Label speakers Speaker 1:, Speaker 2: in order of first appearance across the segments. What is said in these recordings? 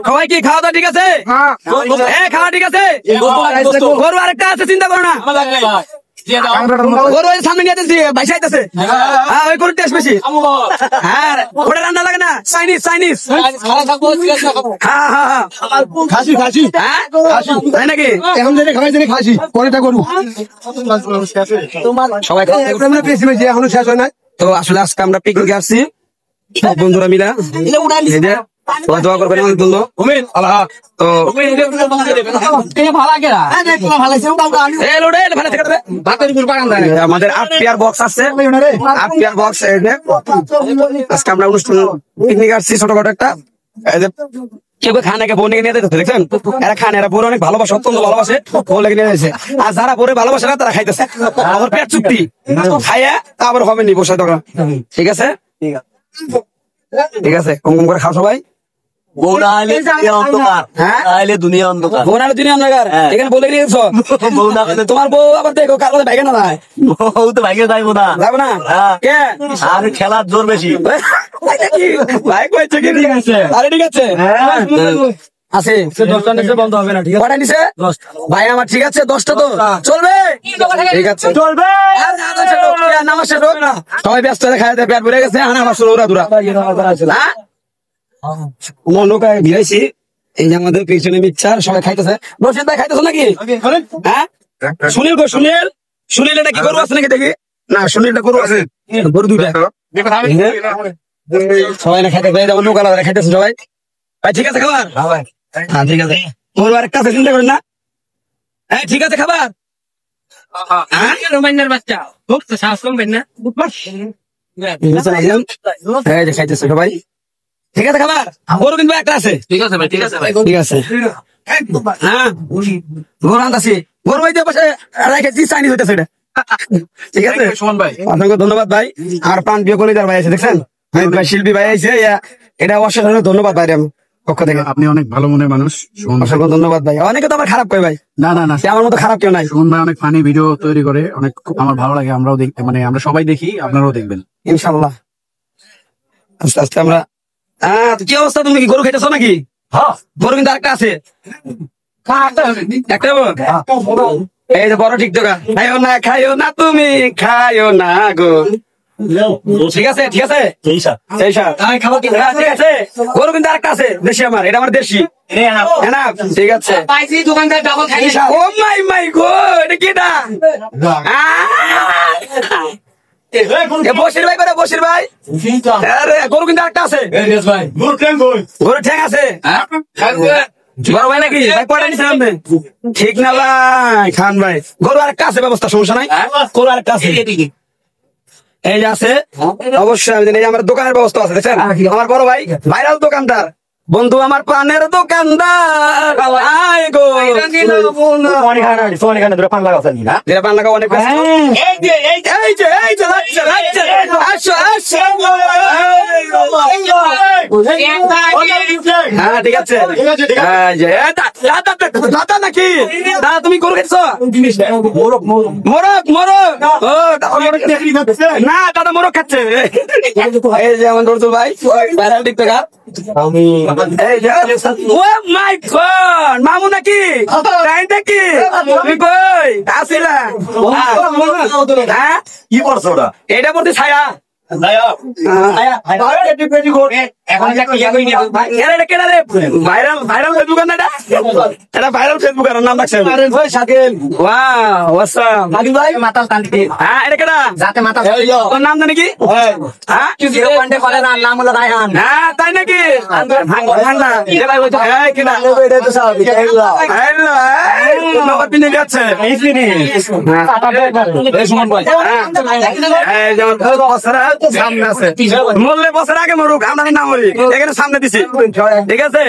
Speaker 1: সবাই কি খাওয়া দাওয়া ঠিক আছে? হ্যাঁ খাওয়া ঠিক আছে। গরু আরেকটা আছে, চিন্তা করো না। গরু সামনে নিয়ে যাচ্ছি, ভাই চাইতেছে। হ্যাঁ ওই গরুর টেস্ট বেশি। হ্যাঁ ওটা রান্না লাগে না, চাইনিজ চাইনিজ। হ্যাঁ হ্যাঁ হ্যাঁ
Speaker 2: খাসি খাসি
Speaker 1: তাই নাকি?
Speaker 2: এখন যেটা খাওয়াই যেটা খাসি পরেটা গরু
Speaker 1: সবাই
Speaker 2: এখনো শেষ হয় না।
Speaker 1: তো আসলে আজকে আমরা পিকনিকে আসছি বন্ধুরা মিলা। দোয়া করবেন আমাদের জন্য। তো আমাদের 8 পেয়ার বক্স আছে, 8 পেয়ার বক্স। আজকে আমরা অনুষ্ঠান পিকনিক আসছি ছোটখাটো একটা। কেউ খানাকে বোন নিয়ে যেতে দেখছেন, এরা খান, এরা বোন অনেক ভালোবাসে, অত্যন্ত ভালোবাসে, বোন লেগে নিয়ে যাচ্ছে। আর যারা বোরে ভালোবাসে না তারা খাইতেছে, আমার পেট চুক্তি খাইয়া তারপর হবে নি বসে তখন। ঠিক আছে ঠিক আছে, কম কম করে খাও সবাই।
Speaker 2: দুনিয়া অন্ধকার
Speaker 1: এখানে বলে নিয়েছ তোমার বউ আবার দেখো কার কথা ভাইকে না
Speaker 2: বউ তো ভাইকে যাইবো না,
Speaker 1: যাবো না কে?
Speaker 2: আর খেলার জোর বেশি।
Speaker 1: ভাই কয়েছে কি? ঠিক আছে, আরে ঠিক আছে আছে 10টা নিচে বন্ধ হবে না। ঠিক আছে, কটা নিচে? 10টা ভাই আমার। ঠিক আছে 10টা তো চলবে, ঠিক আছে চলবে। সবাই ব্যস্ত হয়ে খাই পেট ভরে গেছে। আনা আমার ওরা দুরা নৌকায় ভিড়াইছি। এই যে আমাদের পিছনে মিক্সার সবাই খাইতেছে। রশিদ ভাই খাইতেছে নাকি? হ্যাঁ সুনীল গো, সুনীল সুনীল এটা কি গরু আছে নাকি দেখি? না সুনীলটা গরু আছে, গরু দুইটা। সবাই না খাইতে নৌকা খাইতেছে সবাই। ভাই ঠিক আছে খাবার? হ্যাঁ ঠিক আছে। গরু আরেকটা আছে, চিন্তা করেন না। হ্যাঁ ঠিক আছে খাবার। বাচ্চা খাইতেছে সবাই। ঠিক আছে খাবার। গরু কিন্তু একটা আছে। ঠিক আছে ভাই, ঠিক আছে ভাই, ঠিক আছে। হ্যাঁ গরু আনতাছি, গরু ভাই পাশে রেখেছি, চাইনিজ হইতেছে এটা। ঠিক আছে সুমন ভাই, আপনাকে ধন্যবাদ ভাই। আর প্রাণ প্রিয় কলিদার ভাই আছে দেখছেন, ভাই শিল্পী ভাই আছে, এটা অসাধারণ ধন্যবাদ ভাই আমার পক্ষ থেকে।
Speaker 2: আপনি অনেক ভালো মনের মানুষ,
Speaker 1: অসংখ্য ধন্যবাদ ভাই। অনেকে তো আবার খারাপ করে ভাই।
Speaker 2: না না না,
Speaker 1: আমার মতো খারাপ কেউ নাই।
Speaker 2: সুমন ভাই অনেক ফানি ভিডিও তৈরি করে, অনেক আমার ভালো লাগে। আমরাও মানে আমরা সবাই দেখি, আপনারাও দেখবেন
Speaker 1: ইনশাল্লাহ। আস্তে আস্তে আমরা। কি অবস্থা, তুমি কি গরু খাইতেছো নাকি? গরু কিন্তু আরেকটা আছে, একটা এই যে বড় ঠিক জায়গা। খাইও না তুমি, খাইও না গো। ঠিক আছে ঠিক আছে, ঠিক আছে। গরু কিন্তু আরেকটা আছে দেশি, আমার এটা আমার দেশি। ঠিক আছে ও মাই মাই গো, এটা কি এটা? বসির ভাই করে, বসির ভাই। গরু কিন্তু একটা আছে, গরু ঠ্যাং আছে। বড় ভাই নাকি? ভাই কয়টা নিচ্ছেন আপনি? ঠিক না ভাই, খান ভাই। গরু আরেকটা আছে, ব্যবস্থা, সমস্যা নাই। গরু আরেকটা আছে, এই যে আছে অবশ্যই। আমি এই আমার দোকানের ব্যবস্থা আছে দেখছেন। আমার বড় ভাই ভাইরাল দোকানদার, বন্ধু আমার পানের দোকানদার। পান লাগা অনেক। হ্যাঁ ঠিক আছে দাদা নাকি? দাদা তুমি গরু খেয়েছ? মোরগ মোরগ না দাদা, মোরগ খাচ্ছে। এই যে আমার নজরুল ভাই ভাইরাল টিকটকার। মামু নাকি? নাকি তুমি কই আসিলা?
Speaker 2: কি করছো ওটা?
Speaker 1: এটা বলতে ছায়া ভাইরাল ভাইরাল ফেসবুক এটা ভাইরাল ফেসবুক নাম রাখছে নাম জানি কি? তাই নাকি? সামনে আছে, মরলে বছর আগে মরুক, আমরা না মরি, এখানে সামনে দিছি। ঠিক আছে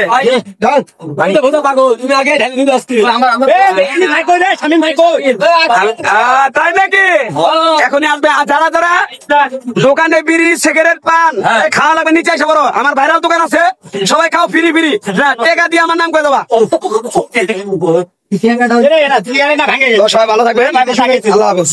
Speaker 1: তাই নাকি? এখনই আসবে যারা যারা দোকানে বিড়ি সিগারেট পান খাওয়া লাগবে, নিচে এসে বড় আমার ভাইরাল দোকান আছে, সবাই খাও ফিরি ফিরি, টাকা দিয়ে আমার নাম করে দেবা। সবাই ভালো থাকবে, আল্লাহ হাফেজ।